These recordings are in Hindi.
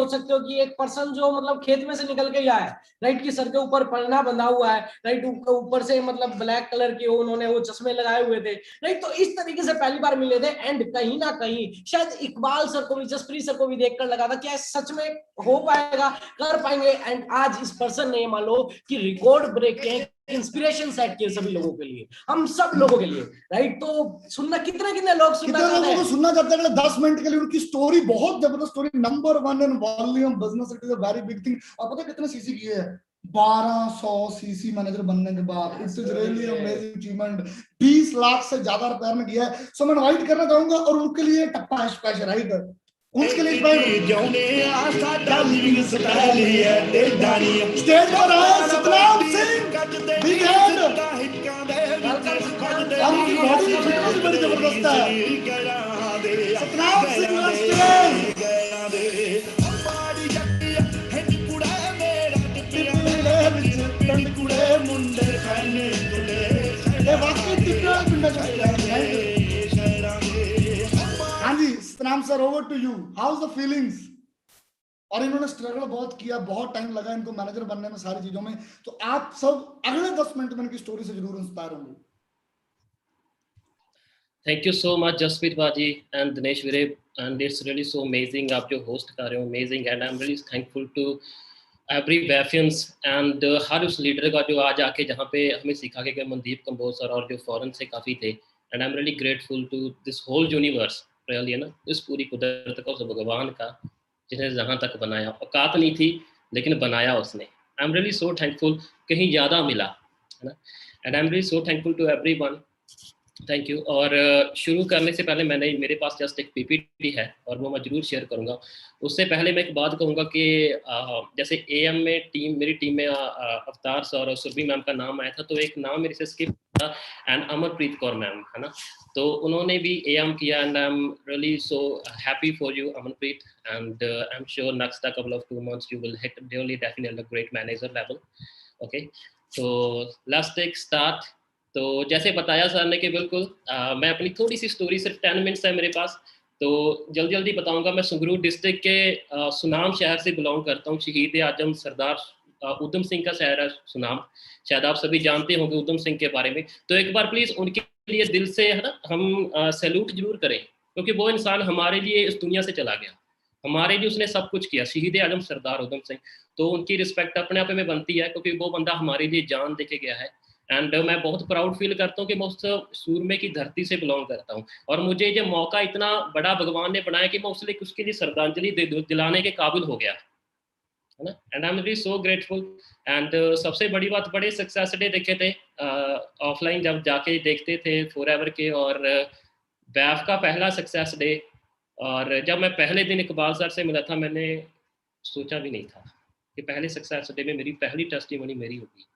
सोच सकते हो कि एक पर्सन जो मतलब खेत में से निकल के आया है, राइट, कि सर के ऊपर पन्ना बंधा हुआ है, राइट, ऊपर से मतलब ब्लैक कलर के उन्होंने वो चश्मे लगाए हुए थे, राइट, तो इस तरीके से पहली बार मिले थे। एंड कहीं ना कहीं शायद इकबाल सर को भी, जसप्रीत सर को भी देखकर लगा था क्या सच में हो पाएगा, कर पाएंगे। एंड आज इस पर्सन ने मान लो कि रिकॉर्ड ब्रेक किए, इंस्पिरेशन सेट किए सभी लोगों के लिए, हम सब लोगों के लिए, राइट। तो सुनना कितने कितने लोग सुनना चाहते हैं, सुनना चाहते हैं 10 मिनट के लिए उनकी स्टोरी, बहुत जबरदस्त story, number 1 in volume business, it is a very big thing. आप पता कितने सीसी किए हैं? 1200 सीसी मैनेजर बनने के बाद, it's is really amazing achievement. 20 lakh से ज्यादा रुपए में किया है। सो मैं इनवाइट करना चाहूंगा और उनके लिए टप्पा स्पेशल, राइट, उसके लिए स्टेज पर आए सतनाम सिंह, बिग हैंड। उनकी बॉडी फिटनेस बड़ी जबरदस्त है। सतनाम सिंह हाँ जी Satnam sir, over to you, how is the feelings? और इन्होंने स्ट्रगल बहुत किया, बहुत टाइम लगा इनको मैनेजर बनने में, सारी चीजों में। तो आप सब अगले 10 मिनट में इनकी स्टोरी से जरूर इंस्पायर होंगे। Thank you so much Jaspreet बाजी एंड दिनेश वीरे, and it's really so amazing आप जो होस्ट कर रहे हो, amazing. And I am really thankful to every Bafians and हर उस लीडर का जो आज आके जहाँ पे हमें सिखा के गए, मनदीप कंबोज सर, और जो फॉरेन से काफ़ी थे। And I am really grateful to this whole universe, really, है ना, इस पूरी कुदरत का, उस भगवान का जिसने जहाँ तक बनाया। औकात नहीं थी लेकिन बनाया उसने। I am really so thankful, कहीं ज़्यादा मिला, है ना। And I am really so thankful to everyone, thank you. और शुरू करने से पहले मेरे पास जस्ट एक पीपीटी है और वो मैं जरूर शेयर करूंगा। उससे पहले मैं एक बात कहूंगा कि जैसे एएम में मेरी टीम में अवतार सर और सुरभि मैम का नाम आया था, तो एक नाम मेरे से स्किप था, एंड अमरप्रीत कौर मैम, है ना, तो उन्होंने भी एएम किया। And I am really so happy for you Amarpreet, and I am sure next couple of 2 months you will hit really definitely great manager level. Okay, so let's take start. तो जैसे बताया सर ने कि बिल्कुल मैं अपनी थोड़ी सी स्टोरी, सिर्फ 10 मिनट्स है मेरे पास, तो जल्दी जल्दी बताऊंगा। मैं संगरूर डिस्ट्रिक्ट के सुनाम शहर से बिलोंग करता हूँ। शहीद आजम सरदार उधम सिंह का शहर है सुनाम, शायद आप सभी जानते होंगे उधम सिंह के बारे में। तो एक बार प्लीज़ उनके लिए दिल से, है ना, हम सैल्यूट जरूर करें, क्योंकि वो इंसान हमारे लिए इस दुनिया से चला गया, हमारे लिए उसने सब कुछ किया, शहीद आजम सरदार उधम सिंह। तो उनकी रिस्पेक्ट अपने आप में बनती है, क्योंकि वो बंदा हमारे लिए जान दे के गया है। एंड मैं बहुत प्राउड फील करता हूँ कि मैं उस सूरमे की धरती से बिलोंग करता हूँ, और मुझे ये मौका इतना बड़ा भगवान ने बनाया कि मैं उसके लिए श्रद्धांजलि दिलाने के काबिल हो गया, है ना। And I am really so grateful. And सबसे बड़ी बात, बड़े सक्सेस डे देखे थे ऑफलाइन, जब जाके देखते थे फॉरएवर के, और बैफ का पहला सक्सेस डे। और जब मैं पहले दिन इकबाल सर से मिला था, मैंने सोचा भी नहीं था कि पहले सक्सेस डे में मेरी पहली टेस्टिमनी मेरी होगी।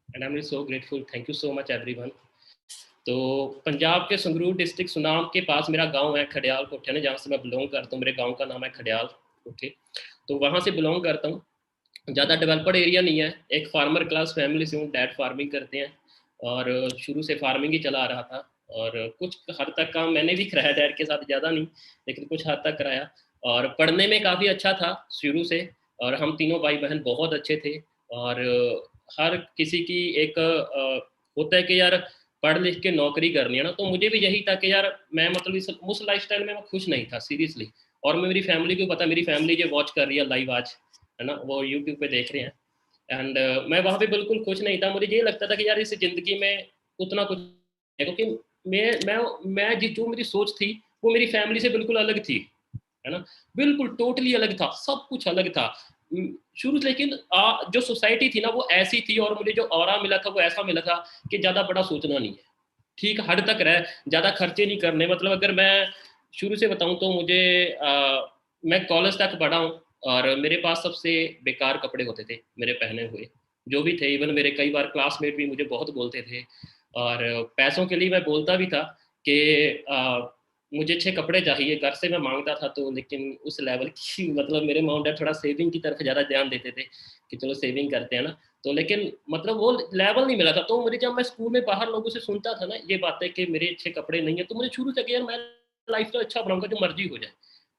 And I am so grateful, thank you so much everyone. तो पंजाब के संगरूर डिस्ट्रिक्ट सुनाम के पास मेरा गांव है खड़ियाल कोठे ने, जहाँ से मैं बिलोंग करता हूँ। मेरे गांव का नाम है खड़ियाल कोठे, तो वहाँ से बिलोंग करता हूँ। ज़्यादा डेवलप्ड एरिया नहीं है, एक फार्मर क्लास फैमिली से हूँ, डैड फार्मिंग करते हैं, और शुरू से फार्मिंग ही चला रहा था। और कुछ हद तक काम मैंने भी कराया डैड के साथ, ज़्यादा नहीं लेकिन कुछ हद तक कराया। और पढ़ने में काफ़ी अच्छा था शुरू से, और हम तीनों भाई बहन बहुत अच्छे थे। और हर किसी की एक होता है कि यार पढ़ लिख के नौकरी करनी है ना, तो मुझे भी यही था कि यार मैं मतलब उस लाइफस्टाइल में मैं खुश नहीं था सीरियसली। और मैं मेरी फैमिली को पता, मेरी फैमिली जो वॉच कर रही है लाइव आज, है ना, वो यूट्यूब पे देख रहे हैं। एंड मैं वहाँ पे बिल्कुल खुश नहीं था। मुझे ये लगता था कि यार इस ज़िंदगी में उतना कुछ है, क्योंकि मैं जो मेरी सोच थी वो मेरी फैमिली से बिल्कुल अलग थी, है ना, बिल्कुल टोटली अलग था, सब कुछ अलग था शुरू से। लेकिन जो सोसाइटी थी ना वो ऐसी थी, और मुझे जो ऑरा मिला था वो ऐसा मिला था कि ज़्यादा बड़ा सोचना नहीं है, ठीक हद तक रहे, ज़्यादा खर्चे नहीं करने। मतलब अगर मैं शुरू से बताऊं तो मुझे मैं कॉलेज तक पढ़ा हूँ, और मेरे पास सबसे बेकार कपड़े होते थे मेरे पहने हुए, जो भी थे। इवन मेरे कई बार क्लासमेट भी मुझे बहुत बोलते थे, और पैसों के लिए मैं बोलता भी था कि मुझे अच्छे कपड़े चाहिए, घर से मैं मांगता था। तो लेकिन उस लेवल की मतलब मेरे मॉम डैड थोड़ा सेविंग की तरफ ज़्यादा ध्यान देते थे कि चलो सेविंग करते हैं ना, तो लेकिन मतलब वो लेवल नहीं मिला था। तो मुझे जब मैं स्कूल में बाहर लोगों से सुनता था ना ये बातें कि मेरे अच्छे कपड़े नहीं है, तो मुझे शुरू से यार मैं लाइफ तो अच्छा बनाऊंगा, जो मर्जी हो जाए,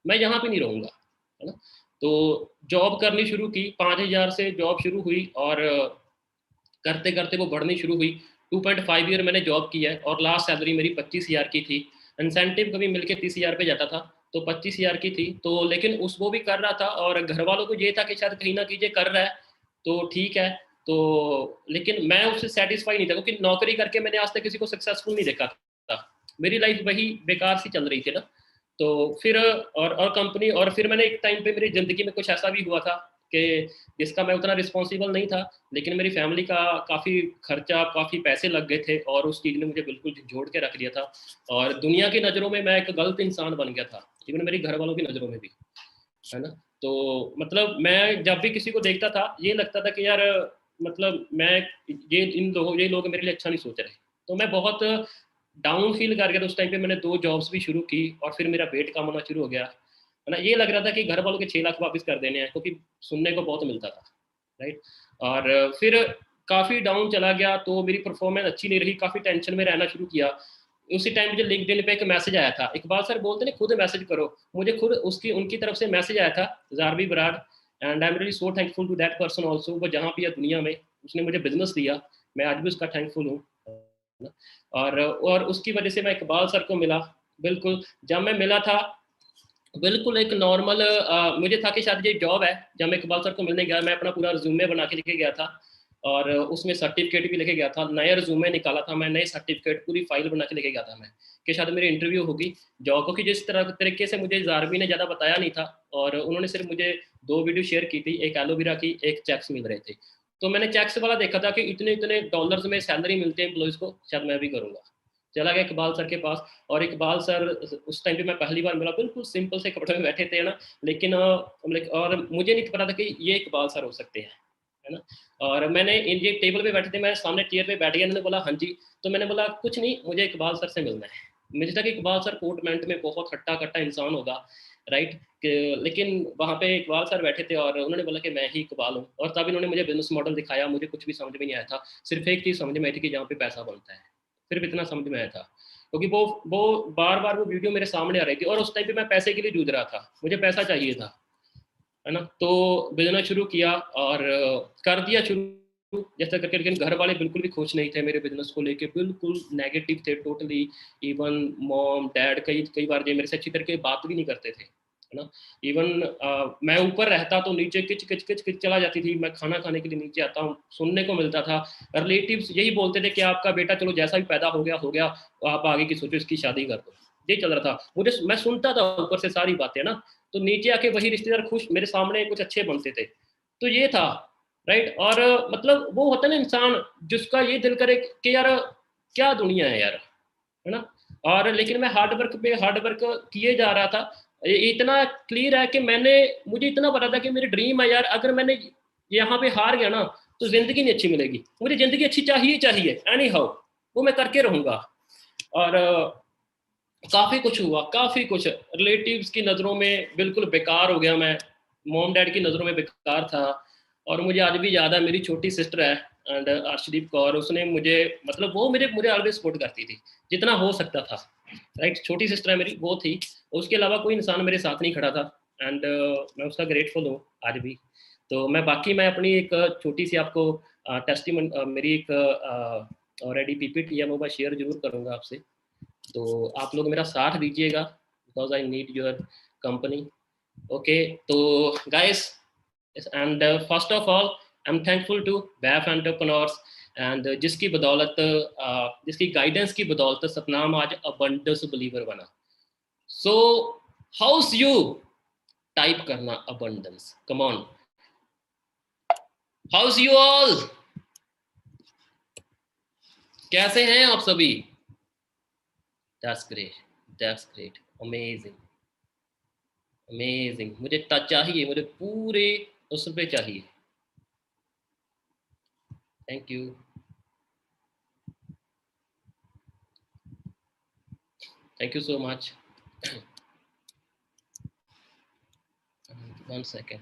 मैं यहाँ पे नहीं रहूँगा, है ना। तो जॉब करनी शुरू की, 5,000 से जॉब शुरू हुई और करते करते वो बढ़नी शुरू हुई। 2.5 ईयर मैंने जॉब की है और लास्ट सैलरी मेरी 25,000 की थी। इंसेंटिव कभी मिलके 30,000 पे जाता था, तो 25,000 की थी। तो लेकिन उस वो भी कर रहा था और घर वालों को ये था कि शायद कहीं ना कहीं कर रहा है तो ठीक है। तो लेकिन मैं उससे सेटिस्फाई नहीं था, क्योंकि नौकरी करके मैंने आज तक किसी को सक्सेसफुल नहीं देखा था। मेरी लाइफ वही बेकार सी चल रही थी ना। तो फिर और कंपनी, और फिर मैंने एक टाइम पे मेरी ज़िंदगी में कुछ ऐसा भी हुआ था कि जिसका मैं उतना रिस्पॉन्सिबल नहीं था, लेकिन मेरी फैमिली का काफ़ी खर्चा, काफ़ी पैसे लग गए थे और उस चीज़ ने मुझे बिल्कुल झोड़ के रख दिया था। और दुनिया की नज़रों में मैं एक गलत इंसान बन गया था, इवन मेरी घर वालों की नज़रों में भी, है ना। तो मतलब मैं जब भी किसी को देखता था ये लगता था कि यार मतलब मैं ये लोग मेरे लिए अच्छा नहीं सोच रहे। तो मैं बहुत डाउन फील कर गया था उस टाइम पे। मैंने 2 जॉब्स भी शुरू की और फिर मेरा वेट कम होना शुरू हो गया, है ना। ये लग रहा था कि घर वालों के 6 लाख वापस कर देने हैं, क्योंकि सुनने को बहुत मिलता था, राइट। और फिर काफ़ी डाउन चला गया, तो मेरी परफॉर्मेंस अच्छी नहीं रही, काफ़ी टेंशन में रहना शुरू किया। उसी टाइम मुझे लिंक्डइन पे एक मैसेज आया था, इकबाल सर बोलते नहीं खुद मैसेज करो, मुझे खुद उसकी उनकी तरफ से मैसेज आया था, Jarvi Brar, and I am really so thankful to that person also. वो जहाँ भी है दुनिया में, उसने मुझे बिजनेस दिया, मैं आज भी उसका थैंकफुल हूँ। और उसकी वजह से मैं इकबाल सर को मिला। बिल्कुल जब मैं मिला था, बिल्कुल एक नॉर्मल मुझे था कि शायद ये जॉब है। जब मैं इकबाल सर को मिलने गया, मैं अपना पूरा रिज्यूमे बना के लेके गया था और उसमें सर्टिफिकेट भी लेके गया था, नया रिज्यूमे निकाला था मैं, नए सर्टिफिकेट पूरी फाइल बना के लेके गया था मैं, कि शायद मेरी इंटरव्यू होगी जॉब को। कि जिस तरीके से मुझे जारवी ने ज़्यादा बताया नहीं था, और उन्होंने सिर्फ मुझे 2 वीडियो शेयर की थी, एक एलोवेरा की, एक चेक्स मिल रहे थे। तो मैंने चेक्स वाला देखा था कि इतने इतने डॉलर्स में सैलरी मिलती है एम्प्लॉयज़ को, शायद मैं भी करूँगा। चला गया इकबाल सर के पास, और इकबाल सर उस टाइम पे मैं पहली बार मिला, बिल्कुल सिंपल से कपड़े में बैठे थे ना, लेकिन और मुझे नहीं पता था कि ये इकबाल सर हो सकते हैं, है ना। और मैंने ये टेबल पे बैठे थे, मैं सामने चेयर पे बैठ गया, इन्होंने बोला हाँ जी। तो मैंने बोला कुछ नहीं, मुझे इकबाल सर से मिलना है। मुझे था कि इकबाल सर कोट पैंट में बहुत हट्टा कट्टा इंसान होगा, राइट। लेकिन वहाँ पे इकबाल सर बैठे थे और उन्होंने बोला कि मैं ही इकबाल हूँ। और तब इन्होंने मुझे बिजनेस मॉडल दिखाया, मुझे कुछ भी समझ में नहीं आया था, सिर्फ एक चीज़ समझ में आई थी कि जहाँ पे पैसा बनता है, सिर्फ इतना समझ में आया था। क्योंकि वो बार बार वो वीडियो मेरे सामने आ रही थी, और उस टाइम पे मैं पैसे के लिए जूझ रहा था, मुझे पैसा चाहिए था, है ना। तो बिजनेस शुरू किया और कर दिया शुरू जैसा करके, लेकिन घर वाले बिल्कुल भी खुश नहीं थे मेरे बिजनेस को लेके, बिल्कुल नेगेटिव थे टोटली। इवन मॉम डैड कई कई बार जो मेरे से अच्छी तरीके बात भी नहीं करते थे, है ना। इवन मैं ऊपर रहता तो नीचे किच किच किच किच चला जाती थी, मैं खाना खाने के लिए नीचे आता हूँ, सुनने को मिलता था। रिलेटिव्स यही बोलते थे कि आपका बेटा चलो जैसा भी पैदा हो गया, आप आगे की सोचो, इसकी शादी कर दो। ये चल रहा था, मुझे मैं सुनता था ऊपर से सारी बातें ना। तो नीचे आके वही रिश्तेदार खुश, मेरे सामने कुछ अच्छे बनते थे। तो ये था, राइट। और मतलब वो होता है ना इंसान जिसका ये दिल करे कि यार क्या दुनिया है यार, है ना। और लेकिन मैं हार्ड वर्क पे हार्ड वर्क किए जा रहा था। इतना क्लियर है कि मुझे इतना पता था कि मेरी ड्रीम है यार, अगर मैंने यहाँ पे हार गया ना तो जिंदगी नहीं अच्छी मिलेगी, मुझे जिंदगी अच्छी चाहिए एनी हाउ, वो मैं करके रहूंगा। और काफ़ी कुछ हुआ, काफ़ी कुछ रिलेटिव्स की नज़रों में बिल्कुल बेकार हो गया मैं, मॉम डैड की नज़रों में बेकार था। और मुझे आज भी याद है, मेरी छोटी सिस्टर है एंड अर्शदीप कौर, उसने मुझे मतलब वो मुझे ऑलवेज सपोर्ट करती थी जितना हो सकता था, राइट। छोटी सिस्टर है मेरी, वो थी, उसके अलावा कोई इंसान मेरे साथ नहीं खड़ा था। एंड मैं उसका ग्रेटफुल हूँ आज भी। तो मैं अपनी एक छोटी सी आपको टेस्टिमन मेरी एक ऑलरेडी पीपीटी है, वो मैं शेयर जरूर करूँगा आपसे। तो आप लोग मेरा साथ दीजिएगा, because I need your company. Okay, तो guys, and first of all I am thankful to BAF entrepreneurs, and जिसकी बदौलत जिसकी गाइडेंस की बदौलत सतनाम आज अबंडेंस बिलीवर बना। सो हाउस यू टाइप करना abundance, come on, house you all, कैसे हैं आप सभी? That's great, that's great, amazing, amazing. मुझे चाहिए, मुझे पूरे उस पे चाहिए। Thank you, thank you so much. 1 second,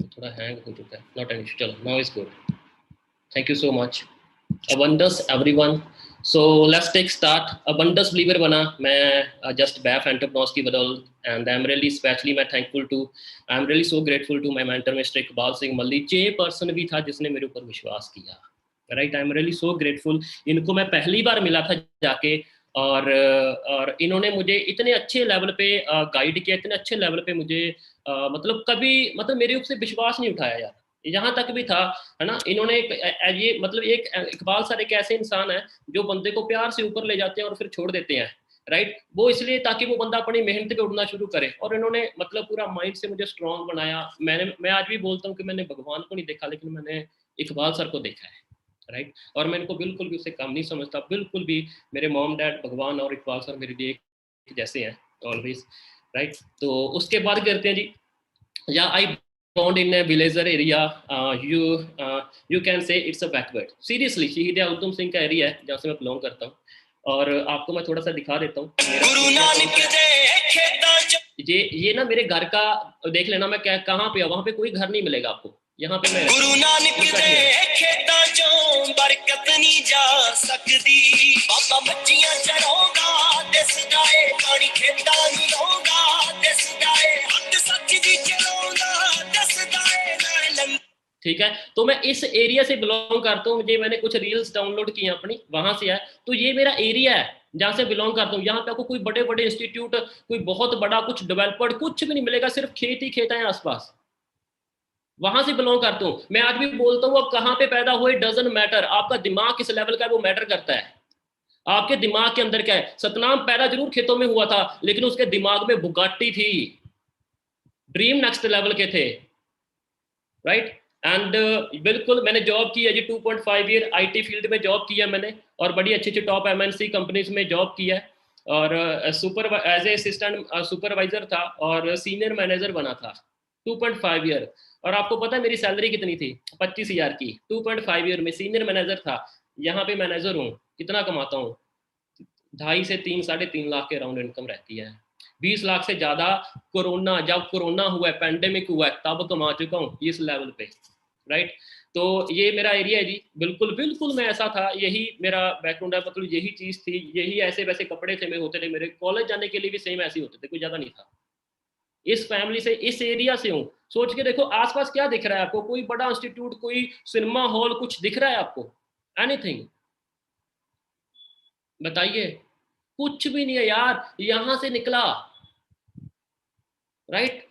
थोड़ा हैंग हो चुका है, नॉट एन इशू, चलो now is good. Thank you so much. Abundance everyone. So let's take start. Abundance believer बना मैं just BAF entrepreneurs की बदौलत, and I'm really especially मैं thankful to, I'm really so grateful to my mentor Mr. Iqbal Singh मल्ली, ये पर्सन भी था जिसने मेरे ऊपर विश्वास किया, right. I am really so grateful. इनको मैं पहली बार मिला था जाके, और इन्होंने मुझे इतने अच्छे लेवल पे गाइड किया, इतने अच्छे लेवल पे मुझे मतलब कभी मतलब मेरे ऊपर विश्वास नहीं उठाया यार, यहाँ तक भी था, है ना। इन्होंने ये मतलब एक इकबाल सर एक ऐसे इंसान है जो बंदे को प्यार से ऊपर ले जाते हैं और फिर छोड़ देते हैं, राइट। वो इसलिए ताकि वो बंदा अपनी मेहनत पे उड़ना शुरू करे, और इन्होंने मतलब पूरा माइंड से मुझे स्ट्रांग बनाया। मैं आज भी बोलता हूँ कि मैंने भगवान को नहीं देखा, लेकिन मैंने इकबाल सर को देखा है, राइट। और मैं इनको बिल्कुल भी उससे कम नहीं समझता, बिल्कुल भी। मेरे मॉम डैड भगवान और इकबाल सर मेरे लिए एक जैसे हैं ऑलवेज, राइट। तो उसके बाद करते हैं जी, या आई born in a villager area, you can say it's a backward, seriously। शहीद उधम सिंह का एरिया है जहाँ से मैं बिलोंग करता हूँ, और आपको मैं थोड़ा सा दिखा देता हूँ। ये ना मेरे घर का देख लेना, मैं क्या कहाँ पे, वहाँ पे कोई घर नहीं मिलेगा आपको, यहाँ पे मैं गुरु नानक दे खेतां चों बरकत नहीं जा सकदी, बाबा मच्छियां चराऊंगा दसदा है पानी खेतां नूं लाऊंगा दसदा है हक सच दी चलाऊंगा दसदा है ना। ठीक है, तो मैं इस एरिया से बिलोंग करता हूँ, मुझे मैंने कुछ रील्स डाउनलोड की अपनी, वहां से है। तो ये मेरा एरिया है जहाँ से बिलोंग करता हूँ। यहाँ पे आपको कोई बड़े बड़े इंस्टीट्यूट, कोई बहुत बड़ा कुछ डेवलपर्ड कुछ भी नहीं मिलेगा, सिर्फ खेत ही खेत है आसपास। वहां से बिलोंग करता हूँ। मैं आज भी बोलता हूँ, अब कहाँ पे पैदा हुए डजंट मैटर, आपका दिमाग किस लेवल का है वो मैटर करता है। आपके दिमाग के अंदर क्या है। सतनाम पैदा जरूर खेतों में हुआ था, लेकिन उसके दिमाग में बुगाटी थी, ड्रीम नेक्स्ट लेवल के थे, राइट। एंड बिल्कुल मैंने जॉब की है जी, 2.5 ईयर आईटी फील्ड में जॉब की है मैंने, और बड़ी अच्छी अच्छी टॉप एमएनसी कंपनीज में जॉब किया है, और एज ए असिस्टेंट सुपरवाइजर था और सीनियर मैनेजर बना था 2.5 ईयर। और आपको पता है मेरी सैलरी कितनी थी? 25,000 की। 2.5 ईयर में सीनियर मैनेजर था, यहाँ पे मैनेजर हूँ। कितना कमाता हूँ? 2.5 से 3, 3.5 लाख के अराउंड इनकम रहती है। 20 लाख से ज्यादा कोरोना, जब कोरोना हुआ, पैंडेमिक हुआ, तब कमा चुका हूँ इस लेवल पे, राइट। तो ये मेरा एरिया है जी, बिल्कुल बिल्कुल मैं ऐसा था, यही मेरा बैकग्राउंड है, मतलब यही चीज थी, यही ऐसे वैसे कपड़े थे मेरे, होते थे मेरे, कॉलेज जाने के लिए भी सेम ऐसे होते थे, कोई ज्यादा नहीं था। इस फैमिली से, इस एरिया से हूँ। सोच के देखो आसपास क्या दिख रहा है आपको, कोई बड़ा इंस्टीट्यूट, कोई सिनेमा हॉल कुछ दिख रहा है आपको? एनीथिंग बताइए, कुछ भी नहीं है यार, यहां से निकला, राइट।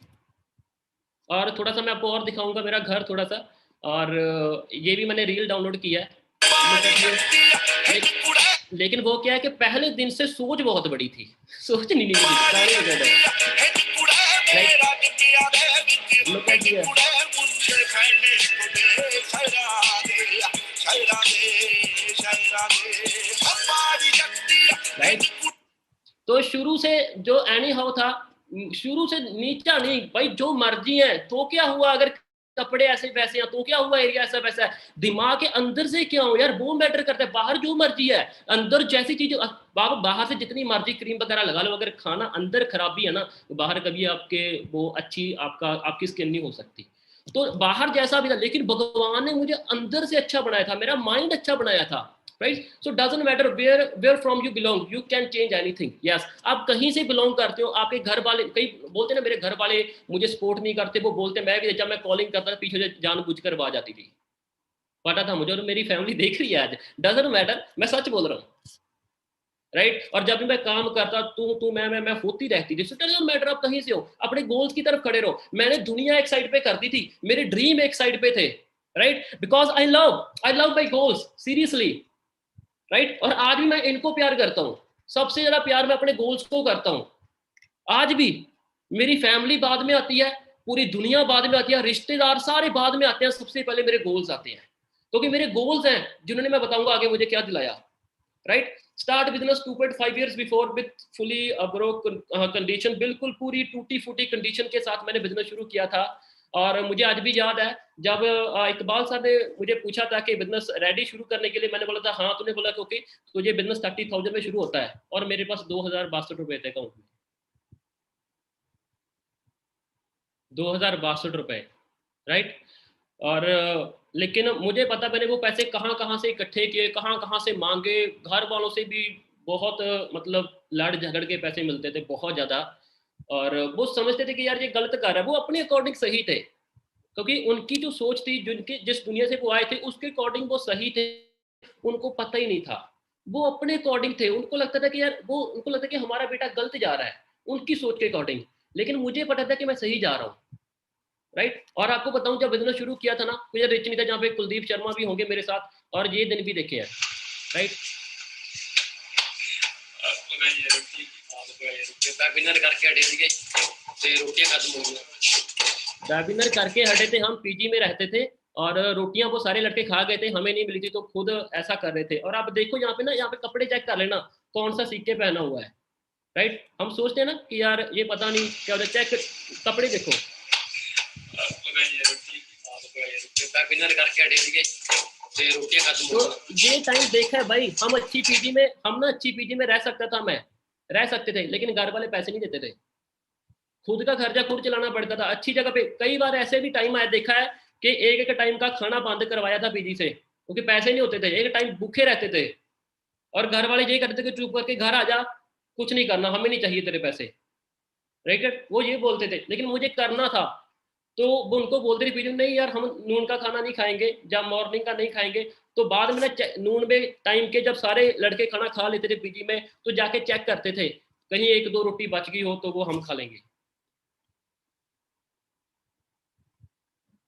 और थोड़ा सा मैं आपको और दिखाऊंगा मेरा घर थोड़ा सा, और ये भी मैंने रील डाउनलोड किया है। लेकिन वो क्या है कि पहले दिन से सोच बहुत बड़ी थी, सोच नहीं राइट। तो शुरू से जो एनी हाउ था, शुरू से नीचा नहीं भाई, जो मर्जी है। तो क्या हुआ अगर कपड़े ऐसे वैसे हैं, तो क्या हुआ एरिया ऐसा वैसा है, दिमाग के अंदर से क्या हो यार, वो मैटर करता है। बाहर जो मर्जी है, अंदर जैसी चीज, बाहर से जितनी मर्जी क्रीम वगैरह लगा लो, अगर खाना अंदर खराबी है ना, तो बाहर कभी आपके वो अच्छी आपकी स्किन नहीं हो सकती। तो बाहर जैसा भी था, लेकिन भगवान ने मुझे अंदर से अच्छा बनाया था, मेरा माइंड अच्छा बनाया था, right. So doesn't matter where from you belong, you can change anything. Yes, आप कहीं से बिलोंग करते हो, आपके घर वाले, कई बोलते ना मेरे घर वाले मुझे सपोर्ट नहीं करते, वो बोलते, मैं भी जब मैं कॉलिंग करता था पीछे से जानबूझकर आवाज आती थी, पता था मुझे, और मेरी फैमिली देख रही है आज। डजंट मैटर, मैं सच बोल रहा हूँ, राइट। और जब भी मैं काम करता, तू मैं होती रहती थी। डजंट मैटर आप कहीं से हो, अपने गोल्स की तरफ खड़े रहो। मैंने दुनिया एक साइड पे कर दी थी, मेरे ड्रीम एक साइड पे थे, right. Because I love my goals seriously, right. और आज भी मैं इनको प्यार करता हूँ, सबसे ज्यादा प्यार मैं अपने गोल्स को करता हूँ आज भी। मेरी फैमिली बाद में आती है, पूरी दुनिया बाद में आती है, रिश्तेदार सारे बाद में आते हैं, सबसे पहले मेरे गोल्स आते हैं, क्योंकि मेरे गोल्स हैं जिन्होंने, मैं बताऊंगा आगे मुझे क्या दिलाया, right. Start business 2.5 years before with fully broke condition, बिल्कुल पूरी टूटी फूटी कंडीशन के साथ मैंने बिजनेस शुरू किया था। और मुझे आज भी याद है जब इकबाल साहब ने मुझे पूछा था कि बिजनेस रेडी शुरू करने के लिए, मैंने बोला था हाँ, तूने बोला कि ओके, तो ये बिजनेस 30,000 में शुरू होता है, और मेरे पास 2,062 रुपए थे अकाउंट में, 2,062 रुपए, राइट। और लेकिन मुझे पता, मैंने वो पैसे कहाँ कहाँ से इकट्ठे किए, कहाँ कहाँ से मांगे, घर वालों से भी बहुत मतलब लड़ झगड़ के पैसे मिलते थे बहुत ज़्यादा। और वो समझते थे कि यार ये गलत कर रहा है, वो अपने अकॉर्डिंग सही थे, क्योंकि उनकी जो सोच थी, जिनके जिस दुनिया से वो आए थे उसके अकॉर्डिंग वो सही थे, उनको पता ही नहीं था। वो अपने अकॉर्डिंग थे, उनको लगता था कि यार वो उनको लगता था कि हमारा बेटा गलत जा रहा है उनकी सोच के अकॉर्डिंग, लेकिन मुझे पता था कि मैं सही जा रहा हूँ। राइट। और आपको बताऊं, जब बिजनेस शुरू किया था ना, मुझे रिच नहीं था, जहाँ पे कुलदीप शर्मा भी होंगे मेरे साथ, और ये दिन भी देखे हैं। राइट। वेबिनार करके हटे थे, रोटियां खत्म हो गई। वेबिनार करके हटे थे, हम पीजी में रहते थे और रोटियां वो सारे लड़के खा गए थे, हमें नहीं मिली थी, तो खुद ऐसा कर रहे थे। और आप देखो यहाँ पे ना, यहाँ पे कपड़े चेक कर लेना कौन सा सिक्के पहना हुआ है। राइट। हम सोचते हैं ना कि यार ये पता नहीं क्या होता है, चेक कपड़े देखो। वेबिनार करके हटे थे, रोटियां खत्म हो गई। तो ये टाइम देखा है भाई, हम अच्छी पीजी में, हम ना अच्छी पीजी में रह सकता था, मैं रह सकते थे, लेकिन घर वाले पैसे नहीं देते थे, खुद का खर्चा खुद चलाना पड़ता था। अच्छी जगह पे कई बार ऐसे भी टाइम आया, देखा है कि एक एक टाइम का खाना बंद करवाया था पीजी से, क्योंकि पैसे नहीं होते थे, एक टाइम भूखे रहते थे। और घर वाले ये करते थे कि चुप करके घर आ जा, कुछ नहीं करना, हमें नहीं चाहिए तेरे पैसे। राइट। वो ये बोलते थे, लेकिन मुझे करना था। तो वो उनको बोलते थे पीजी, नहीं यार हम नून का खाना नहीं खाएंगे, जब मॉर्निंग का नहीं खाएंगे। तो बाद में ना नून में टाइम के जब सारे लड़के खाना खा लेते थे पीजी में, तो जाके चेक करते थे कहीं एक दो रोटी बच गई हो तो वो हम खा लेंगे।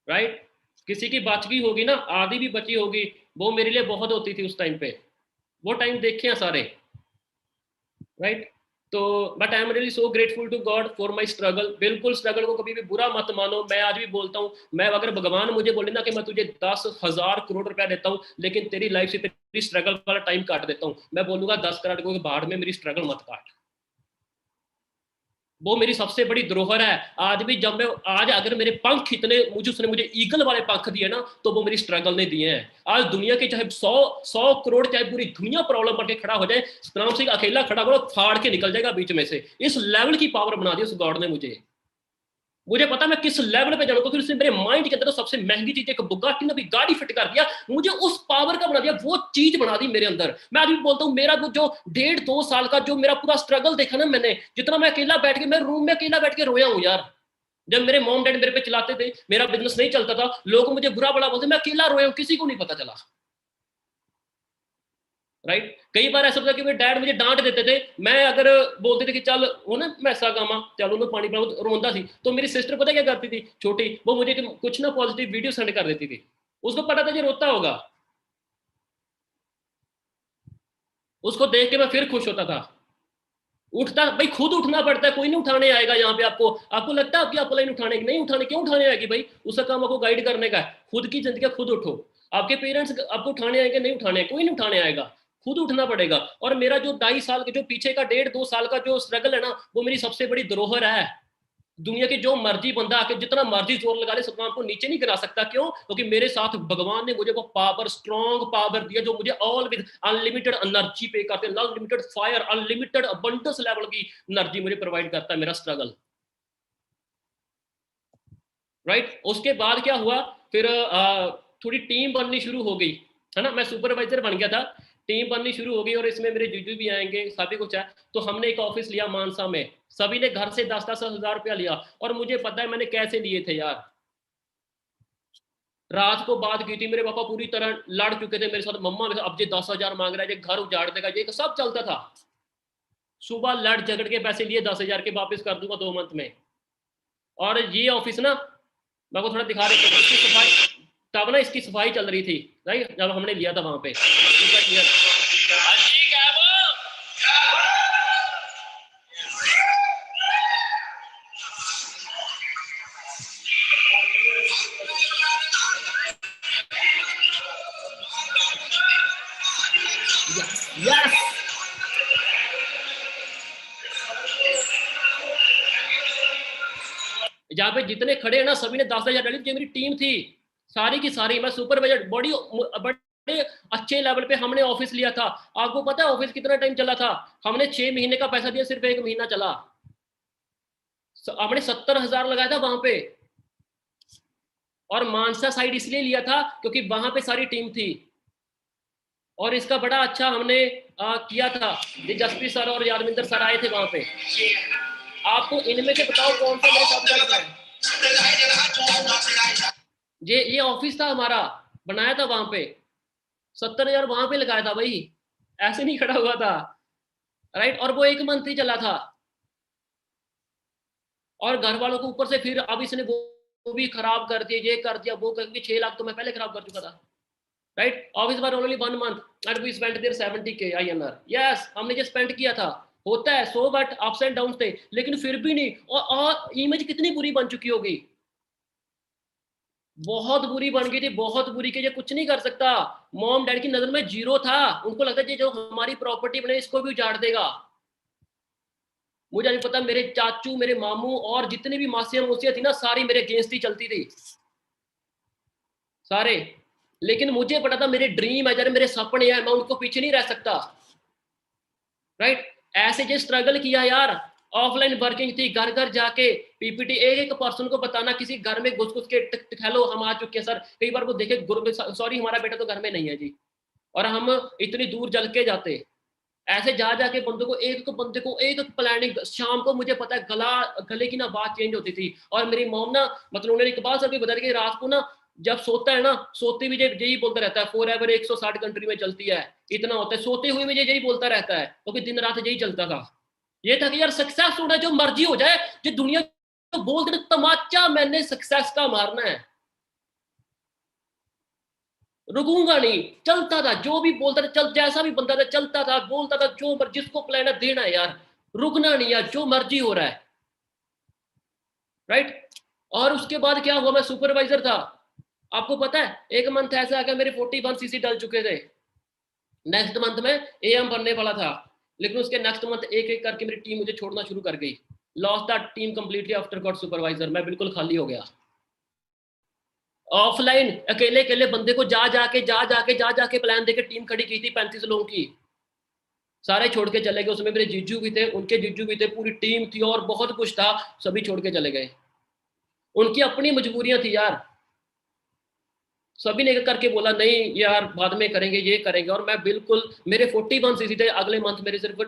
राइट। किसी की बच गई होगी ना, आधी भी बची होगी, वो मेरे लिए बहुत होती थी उस टाइम पे। वो टाइम देखे हैं सारे। राइट। तो but I am really so grateful to God for my struggle. बिल्कुल स्ट्रगल को कभी भी बुरा मत मानो। मैं आज भी बोलता हूँ, मैं अगर भगवान मुझे बोले ना कि मैं तुझे 10,000 करोड़ रुपया देता हूँ, लेकिन तेरी लाइफ से तेरी स्ट्रगल वाला टाइम काट देता हूँ, मैं बोलूंगा 10 करोड़ को बाढ़ में मेरी स्ट्रगल मत काट। वो मेरी सबसे बड़ी धरोहर है। आज भी जब मैं, आज अगर मेरे पंख इतने, मुझे उसने मुझे ईगल वाले पंख दिए ना, तो वो मेरी स्ट्रगल ने दिए हैं। आज दुनिया के चाहे 100 करोड़, चाहे पूरी दुनिया प्रॉब्लम करके खड़ा हो जाए, सतनाम सिंह अकेला खड़ा करो, फाड़ के निकल जाएगा बीच में से। इस लेवल की पावर बना दी उस गॉड ने मुझे। मुझे पता मैं किस लेवल पे जाऊँ, क्योंकि उसने मेरे माइंड के अंदर तो सबसे महंगी चीज एक बुगाटी ने भी गाड़ी फिट कर दिया, मुझे उस पावर का बना दिया, वो चीज बना दी मेरे अंदर। मैं आज भी बोलता हूँ, मेरा जो 1.5-2 साल का जो मेरा पूरा स्ट्रगल देखा ना मैंने, जितना मैं अकेला बैठ के, मैं रूम में अकेला बैठ के रोया हूँ यार। जब मेरे मॉम डैड मेरे पे चलाते थे, मेरा बिजनेस नहीं चलता था, लोग मुझे बुरा भला बोलते, मैं अकेला रोया हूँ, किसी को नहीं पता चला। राइट। कई बार ऐसा होता कि मेरे डैड मुझे डांट देते थे, मैं अगर बोलते थे कि चल वो ना मैसा कामा चलो ना पानी पिलाओ, रोंदा सी, तो मेरी सिस्टर पता क्या करती थी छोटी, वो मुझे कुछ ना पॉजिटिव वीडियो सेंड कर देती थी। उसको पता था ये रोता होगा, उसको देख के मैं फिर खुश होता था। उठता भाई, खुद उठना पड़ता है, कोई नहीं उठाने आएगा यहाँ पे आपको। आपको लगता है आपकी अपलाइन उठाने की, नहीं उठाने, क्यों उठाने आएगी भाई, उसका काम आपको गाइड करने का है। खुद की जिंदगी खुद उठो। आपके पेरेंट्स आपको उठाने आएंगे, नहीं उठाने, कोई नहीं उठाने आएगा, खुद उठना पड़ेगा। और मेरा जो 2.5 साल के जो पीछे का 1.5-2 साल का जो स्ट्रगल है ना, वो मेरी सबसे बड़ी धरोहर है। दुनिया के जो मर्जी बंदा आके जितना मर्जी जोर लगा ले, सतनाम को नीचे नहीं गिरा सकता। क्यों? क्योंकि मेरे साथ भगवान ने मुझे वो पावर, स्ट्रॉन्ग पावर दिया, जो मुझे ऑल विद अनलिमिटेड एनर्जी पे करते हैं, unlimited fire, unlimited abundance level की एनर्जी मुझे प्रोवाइड करता है मेरा स्ट्रगल। राइट। उसके बाद क्या हुआ फिर, थोड़ी टीम बननी शुरू हो गई, है ना, मैं सुपरवाइजर बन गया था, टीम बननी शुरू हो गई, और इसमें मेरे जीजू भी आएंगे, सभी कुछ है। तो हमने एक ऑफिस लिया मानसा में, सभी ने घर से 10-10 हजार रुपया लिया। और मुझे पता है मैंने कैसे लिए थे यार, रात को बात की थी, मेरे पापा पूरी तरह लड़ चुके थे मेरे साथ, मम्मा अब ये 10,000 मांग रहा है, ये घर उजाड़ देगा, ये सब चलता था। सुबह लड़ झगड़ के पैसे लिए 10,000 के, वापस कर दूंगा 2 मंथ में। और ये ऑफिस ना, मैं को थोड़ा दिखा रहे थे इसकी सफाई, तब ना इसकी सफाई चल रही थी, राइट, जब हमने लिया था वहां पे। यस, जहाँ पे जितने खड़े हैं ना, सभी ने 10,000 डाली, जो मेरी टीम थी सारी की सारी। मैं सुपरवाइजर बड़े अच्छे लेवल पे हमने ऑफिस लिया था। आपको पता है ऑफिस कितना टाइम चला था? हमने 6 महीने का पैसा दिया, सिर्फ 1 महीना चला। हमने 70,000 लगाया था वहां पे। और मानसा साइड इसलिए लिया था क्योंकि वहां पे सारी टीम थी, और इसका बड़ा अच्छा हमने किया था। ये जसप्रीत सर और यादविंदर सर आए थे वहां पे। आपको इनमें से बताओ कौन सा मेरे साथ करता है? ये ऑफिस था हमारा, बनाया था वहां पे, 70,000 वहां पे लगाया था भाई, ऐसे नहीं खड़ा हुआ था, राइट। और वो 1 मंथ ही चला था, और घर वालों को ऊपर से फिर अब इसने वो भी खराब कर दिया, ये कर दिया, वो कर दिया। 6 लाख तो मैं पहले खराब कर चुका था, right. Office bar only 1 month and we spent there 70K INR। Yes, हमने ये स्पेंड किया था। होता है so, but ups and down थे, लेकिन फिर भी नहीं। और इमेज कितनी बुरी बन चुकी होगी, बहुत बुरी बन गई थी, बहुत बुरी के ये कुछ नहीं कर सकता। मॉम डैड की नजर में जीरो था, उनको लगता है जो हमारी प्रॉपर्टी बने इसको भी उजाड़ देगा। मुझे नहीं पता, मेरे चाचू, मेरे मामू और जितनी भी मासियां मूसियां थी ना, सारी मेरे अगेंस्ट ही चलती थी, सारे। लेकिन मुझे पता था मेरे ड्रीम है, जरा मेरे सपने हैं, मैं उनको पीछे नहीं रह सकता, राइट। ऐसे जो स्ट्रगल किया यार, ऑफलाइन वर्किंग थी, घर घर जाके पीपीटी एक पर्सन को बताना, किसी घर में घुस घुस के हेलो हम आ चुके हैं सर। कई बार वो देखे, सॉरी हमारा बेटा तो घर में नहीं है जी, और हम इतनी दूर जल के जाते। ऐसे जा जाके बंदे को एक प्लानिंग, शाम को मुझे पता है गले की ना बात चेंज होती थी। और मेरी मॉम ना, मतलब उन्होंने इकबाल सर भी बताया कि रात को ना जब सोता है ना, सोते भी यही बोलता रहता है, फॉर एवर 160 कंट्री में चलती है, इतना होता है। सोते हुए मुझे यही बोलता रहता है, क्योंकि दिन रात यही चलता था। ये था कि यार सक्सेस होना, जो मर्जी हो जाए, जो दुनिया को बोल दे तमाचा मैंने सक्सेस का मारना है, रुकूंगा नहीं। चलता था, जो भी बोलता था, चल, जैसा भी बनता था चलता था, बोलता था, जो जिसको प्लान है देना है यार, रुकना नहीं यार, जो मर्जी हो रहा है, राइट। और उसके बाद क्या हुआ, मैं सुपरवाइजर था। आपको पता है 1 मंथ ऐसा आ गया मेरे 41 सीसी डल चुके थे। नेक्स्ट मंथ में AM बनने वाला था, लेकिन उसके नेक्स्ट मंथ एक एक करके मेरी टीम मुझे छोड़ना शुरू कर गई। Lost that team completely after got supervisor. मैं बिल्कुल खाली हो गया। ऑफलाइन अकेले अकेले बंदे को जा जाके प्लान देके टीम खड़ी की थी 35 लोगों की, सारे छोड़ के चले गए। उसमें मेरे जीजू भी थे, उनके जीजू भी थे, पूरी टीम थी और बहुत कुछ था, सभी छोड़ के चले गए। उनकी अपनी मजबूरियां थी यार, सभी ने करके बोला नहीं यार बाद में करेंगे, ये करेंगे। और मैं बिल्कुल, मेरे 41 सीसी थे, अगले मंथ मेरे सिर्फ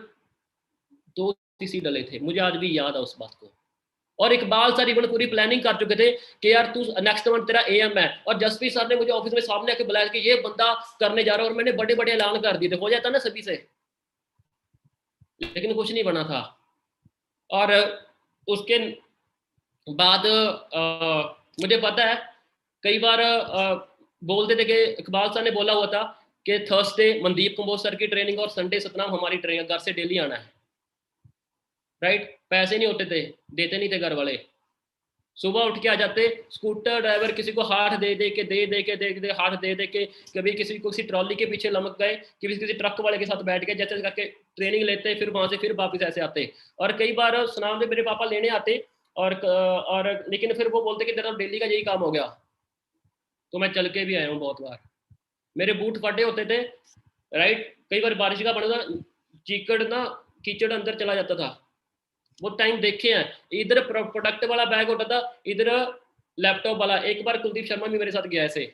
2 सीसी डले थे, मुझे आज भी याद है उस बात को। और इकबाल सर इवन पूरी प्लानिंग कर चुके थे कि यार तू नेक्स्ट मंथ तेरा AM है। और जसप्रीत सर ने मुझे ऑफिस में सामने आके बुलाया कि ये बंदा करने जा रहा है, और मैंने बड़े बड़े ऐलान कर दिए थे, हो जाता ना सभी से, लेकिन कुछ नहीं बना था। और उसके बाद मुझे पता है कई बार बोलते थे कि इकबाल सर ने बोला हुआ था कि थर्सडे मनदीप कंबोज सर की ट्रेनिंग और संडे सतनाम हमारी ट्रेनिंग, घर से डेली आना है, राइट। पैसे नहीं होते थे, देते नहीं थे घर वाले। सुबह उठ के आ जाते, स्कूटर ड्राइवर किसी को हाथ दे के हाथ दे के, कभी किसी को किसी ट्रॉली के पीछे लमक गए, किसी ट्रक वाले के साथ बैठ के, जैसे करके ट्रेनिंग लेते, फिर वहां से फिर वापस ऐसे आते। और कई बार सुनाम में मेरे पापा लेने आते, और लेकिन फिर वो बोलते कि तेरा डेली का यही काम हो गया। तो मैं चल के भी आया हूँ बहुत बार, मेरे बूट फटे होते थे, राइट। कई बार बारिश का बना चीकड़ ना, कीचड़ अंदर चला जाता था, वो टाइम देखे हैं। इधर प्रोडक्ट वाला बैग होता था, इधर लैपटॉप वाला। एक बार कुलदीप शर्मा भी मेरे साथ गया ऐसे,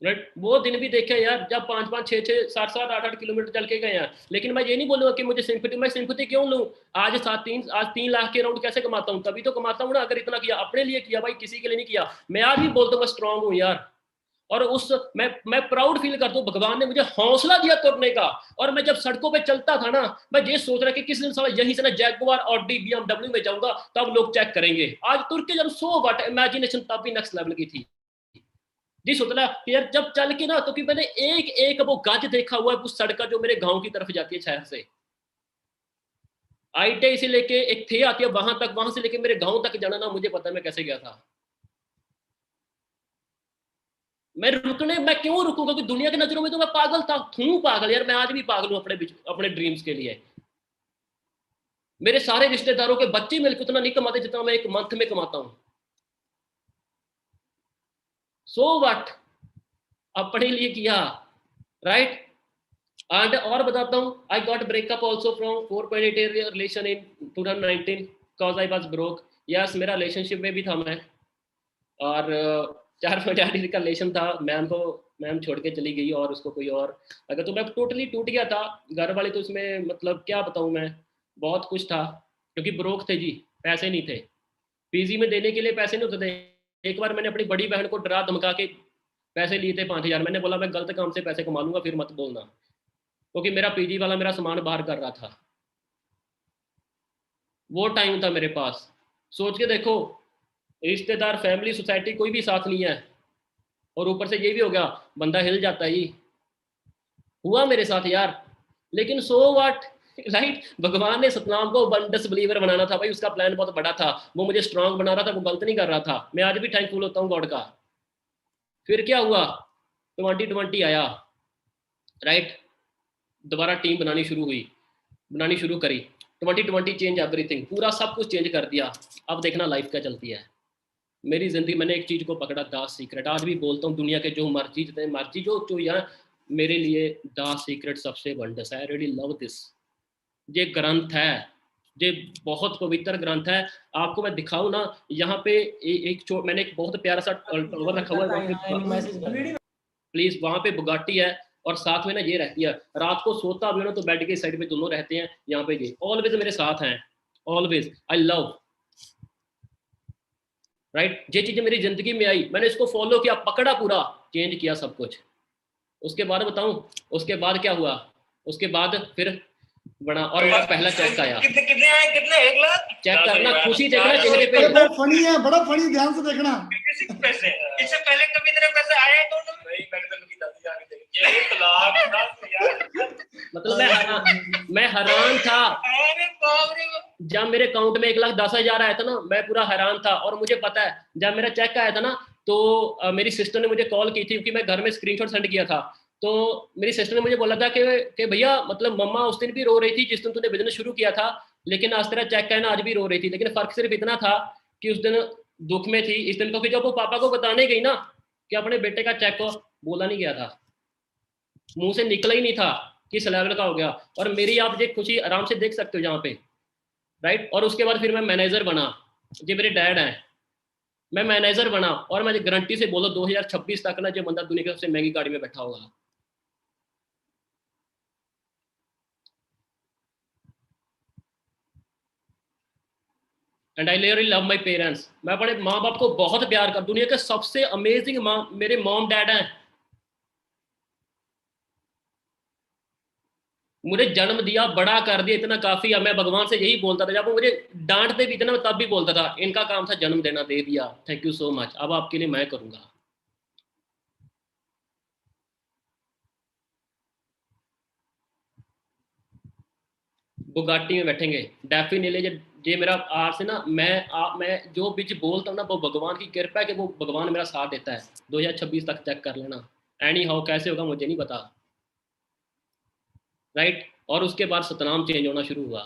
राइट। वो दिन भी देखे यार, जब 5-5, 6-6, 7-7, 8-8 किलोमीटर चल के गए हैं। लेकिन मैं ये नहीं बोलूंगा कि मुझे सिंपैथी, मैं सिंपैथी क्यों लूं? आज 3 लाख के राउंड कैसे कमाता हूं? तभी तो कमाता हूं ना, अगर इतना किया अपने लिए किया भाई, किसी के लिए नहीं किया। मैं आज भी बोलता हूं मैं स्ट्रांग हूं यार, और उस मैं प्राउड फील करता हूँ, भगवान ने मुझे हौसला दिया तुरने का। और मैं जब सड़कों पे चलता था ना, मैं ये सोच रहा कि किस दिन साला यहीं से ना जैगुआर ऑडी BMW में जाऊंगा, तब लोग चेक करेंगे। आज तुर के जब 100 वाट इमेजिनेशन तब भी नेक्स्ट लेवल की थी जी। सोचना यार जब चल के ना, तो कि मैंने एक एक वो गज देखा हुआ है उस सड़क का जो मेरे गांव की तरफ जाती है शहर से। ITI से लेके एक थे आती है वहां तक, वहां से लेके मेरे गांव तक जाना ना, मुझे पता है मैं कैसे गया था। मैं क्यों रुकूंगा? क्योंकि दुनिया की नजरों में तो मैं पागल था, हूं पागल यार, मैं आज भी पागल हूं अपने ड्रीम्स के लिए। मेरे सारे रिश्तेदारों के बच्चे मिलकर उतना नहीं कमाते जितना मैं एक मंथ में कमाता हूं। सो व्हाट, अपने लिए किया, राइट। एंड और बताता हूं, I got breakup also from 4.8 year relation in 2019 because I was broke. Yes मेरा रिलेशनशिप में भी था मैं, और 4.8 का रिलेशन था। मैम छोड़ के चली गई और उसको कोई और, अगर तो मैं टोटली टूट गया था। घर वाले तो उसमें मतलब क्या बताऊँ मैं, बहुत कुछ था, क्योंकि ब्रोक थे जी, पैसे नहीं थे, पीजी में देने के लिए पैसे नहीं होते थे। एक बार मैंने अपनी बड़ी बहन को डरा धमका के पैसे लिए थे 5,000, मैंने बोला मैं गलत काम से पैसे कमा लूंगा फिर मत बोलना, क्योंकि मेरा पीजी वाला मेरा सामान बाहर कर रहा था। वो टाइम था मेरे पास। सोच के देखो, रिश्तेदार, फैमिली, सोसाइटी कोई भी साथ नहीं है, और ऊपर से ये भी हो गया, बंदा हिल जाता है। ही हुआ मेरे साथ यार, लेकिन सो व्हाट, राइट। भगवान ने सतनाम को अबंडेंस बिलीवर बनाना था भाई, उसका प्लान बहुत बड़ा था, वो मुझे स्ट्रांग बना रहा था, वो गलत नहीं कर रहा था। मैं आज भी थैंकफुल होता हूँ गॉड का। फिर क्या हुआ, 2020 आया, राइट, दोबारा टीम बनानी शुरू करी। 2020 चेंज एवरीथिंग, पूरा सब कुछ चेंज कर दिया। अब देखना लाइफ क्या चलती है। मेरी जिंदगी, मैंने एक चीज को पकड़ा, द सीक्रेट। आज भी बोलता हूँ, दुनिया के जो मर्जी जितने मर्जी जो यहाँ, मेरे लिए द सीक्रेट सबसे वंडर्स है। I really love this. ये ग्रंथ है, ये बहुत पवित्र ग्रंथ है। आपको मैं दिखाऊं ना, यहाँ पे मैंने एक बहुत प्यारा सा टॉवर रखा हुआ है, प्लीज, वहां पे बुगाटी है, और साथ में ना ये रहती है। रात को सोता भी हो ना तो बेड के साइड पे दोनों रहते हैं, यहाँ पे ये ऑलवेज मेरे साथ हैं, ऑलवेज। I love, right. ये चीजें मेरी जिंदगी में आई, मैंने इसको फॉलो किया, पकड़ा, पूरा चेंज किया सब कुछ। उसके बाद बताऊं, उसके बाद क्या हुआ, उसके बाद फिर बड़ा, और मेरा पहला चेक आया। कितने आए, कितने? 1 लाख। चेक करना, खुशी देखना चेहरे पे। बहुत फनी है, बड़ा फनी, ध्यान से देखना। पैसे इससे पहले कभी तेरे पैसे आए तो नहीं? मैंने तो कभी दादी आके देखी 1 लाख। मतलब मैं हैरान था। अरे बाप रे, जब मेरे अकाउंट में 1,10,000 आया था ना, मैं पूरा हैरान था। और मुझे पता है, जब मेरा चेक आया था ना, तो मेरी सिस्टर ने मुझे कॉल की थी, क्योंकि मैं घर में स्क्रीनशॉट सेंड किया था। तो मेरी सिस्टर ने मुझे बोला था कि भैया, मतलब मम्मा उस दिन भी रो रही थी जिस दिन तूने बिजनेस शुरू किया था, लेकिन आज तेरा चेक है ना, आज भी रो रही थी। लेकिन फर्क सिर्फ इतना था कि उस दिन दुख में थी, इस दिन को फिर जब वो पापा को बताने गई ना कि अपने बेटे का चेक को, बोला नहीं गया था, मुंह से निकला ही नहीं था किस लेवल का हो गया। और मेरी आप ये खुशी आराम से देख सकते हो यहाँ पे, राइट। और उसके बाद फिर मैं मैनेजर बना, ये मेरे डैड हैं, मैं मैनेजर बना। और मैं गारंटी से बोलो 2026 तक ना, जो बंदा दुनिया की सबसे महंगी गाड़ी में बैठा होगा। And I really love my parents. मैं अपने माँ बाप को बहुत प्यार कर, दुनिया के सबसे अमेजिंग माँ मेरे मॉम डैड हैं। मुझे जन्म दिया, बड़ा कर दिया, इतना काफी है। मैं भगवान से यही बोलता था, जब वो मुझे डांटते भी थे ना, तब भी बोलता था, इनका काम था जन्म देना, दे दिया, थैंक यू सो मच, अब आपके लिए मैं करूंगा। बुगाटी में बैठेंगे डेफिनेटली। ये मेरा आज से ना, मैं जो बीच बोलता हूँ ना, वो भगवान की कृपा है कि वो भगवान मेरा साथ देता है। 2026 तक चेक कर लेना। एनी हाउ कैसे होगा मुझे नहीं पता, राइट। और उसके बाद सतनाम चेंज होना शुरू हुआ,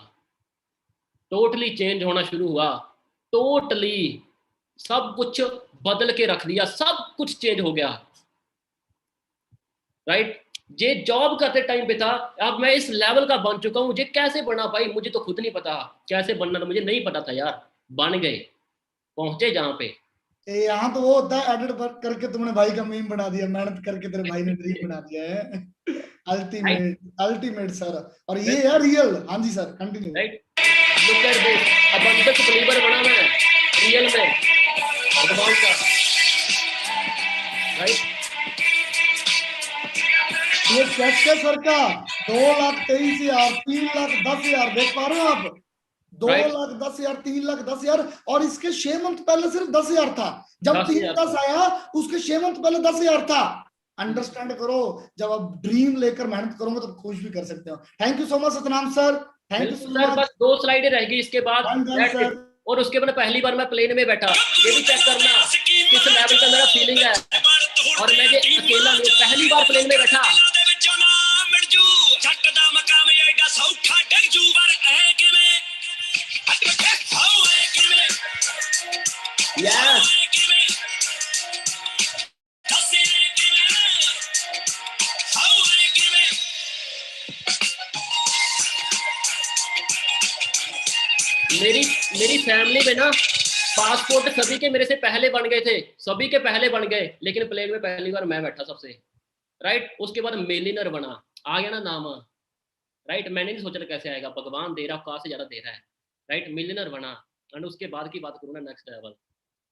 टोटली चेंज होना शुरू हुआ, टोटली सब कुछ बदल के रख दिया, सब कुछ चेंज हो गया, राइट। ये जॉब करते टाइम पे था, अब मैं इस लेवल का बन चुका हूं। ये कैसे बना भाई, मुझे तो खुद नहीं पता कैसे बनना था, मुझे नहीं पता था यार। बन गए, पहुंचे जहां पे। यहाँ तो वो होता है, एडिट करके तुमने भाई का मीम बना दिया, मेहनत करके तेरे भाई ने ड्रीम बना दिया है। Ultimate, ultimate sir. और ये है रियल। हाँ जी sir, continue. Right, look at this, abundance believer बना मैं रियल में, भगवान का, राइट। ये चेक है सर का 2,23,000, 3,10,000, देख पा रहे हो आप? 2,10,000, 3,10,000, और इसके 6 मंथ पहले सिर्फ 10,000 था। जब 3,10 आया, उसके 6 मंथ पहले 10,000 था। अंडरस्टैंड करो, जब आप ड्रीम लेकर मेहनत करोगे तो खुश भी कर सकते हो। Thank you so much Satnam sir, thank you so much. बस 2 स्लाइडें रहेगी इसके बाद, और उसके बाद पहली बार मैं प्लेन में बैठा, ये भी चेक करना किस लेवल का मेरा फीलिंग है। और मैं अकेला नहीं, पहली बार प्लेन में बैठा, yes. मेरी फैमिली में ना पासपोर्ट सभी के मेरे से पहले बन गए थे, सभी के पहले बन गए, लेकिन प्लेन में पहली बार मैं बैठा सबसे, राइट। उसके बाद मिलियनर बना, आ गया ना नाम, राइट। मैंने नहीं सोचा कैसे आएगा, भगवान दे रहा, कहाँ से ज्यादा दे रहा है, राइट। मिलियनर बना, एंड उसके बाद की बात करूँ ना, next level.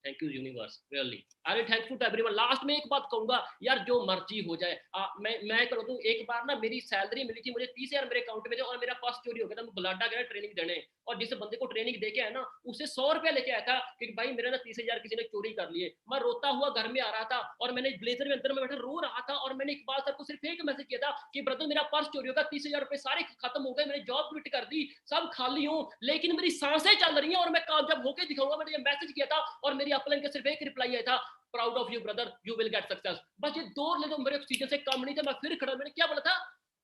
Thank you universe, really I am thankful to everyone. Last में एक बात कहूंगा यार, जो मर्जी हो जाए, मैं कर दूं, एक बार ना मेरी सैलरी मिली थी मुझे 30,000 मेरे अकाउंट में थे, और मेरा पर्स चोरी हो गया था। मैं बुलाडा गया ट्रेनिंग देने, और जिस बंदे को ट्रेनिंग दे के आया ना, उसे 100 रुपया लेके आया था कि भाई मेरा ना 30,000 किसी ने चोरी कर लिए। मैं रोता हुआ घर में आ रहा था, और मैंने ब्लेजर में अंदर में बैठा रो रहा था, और मैंने इकबाल सर को सिर्फ एक मैसेज किया था कि ब्रदर मेरा पर्स चोरी होगा, 30,000 रुपए सारे खत्म हो गए, मैंने जॉब क्विट कर दी, सब खाली हूँ, लेकिन मेरी सांसें चल रही हैं और मैं कामयाब होकर दिखाऊंगा। मैंने ये मैसेज किया था, और मेरी अपलाइन का सिर्फ एक रिप्लाई आया था, proud of you brother, you will get success. बस ये दो ले, तो मेरे ऑक्सीजन से कम नहीं था। मैं फिर खड़ा, मैंने क्या बोला था,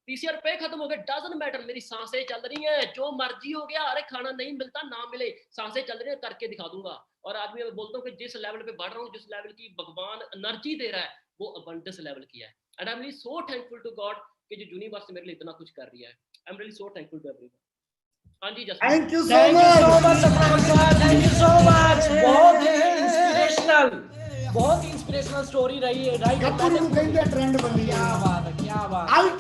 30,000 रुपए खत्म हो गए, डजंट मैटर, मेरी सांसें चल रही हैं, जो मर्जी हो गया, अरे खाना नहीं मिलता ना मिले, सांसें चल रही है, करके दिखा दूंगा। और आज मैं बोलता हूँ कि जिस लेवल पे बढ़ रहा हूँ, जिस लेवल की भगवान एनर्जी दे रहा है, वो अबंडेंस लेवल की है। And I am really so thankful to God कि जो यूनिवर्स मेरे लिए इतना कुछ कर रही है। I am really so thankful to everyone. हाँ जी, just thank you so thank you so much. Much Satnam sir, thank you so much. बहुत ही इंस्पिरेशनल, बहुत ही इंस्पिरेशनल स्टोरी रही है, राइट। कपूर नु कहंदे ट्रेंड बनी क्या बात है, क्या बात है।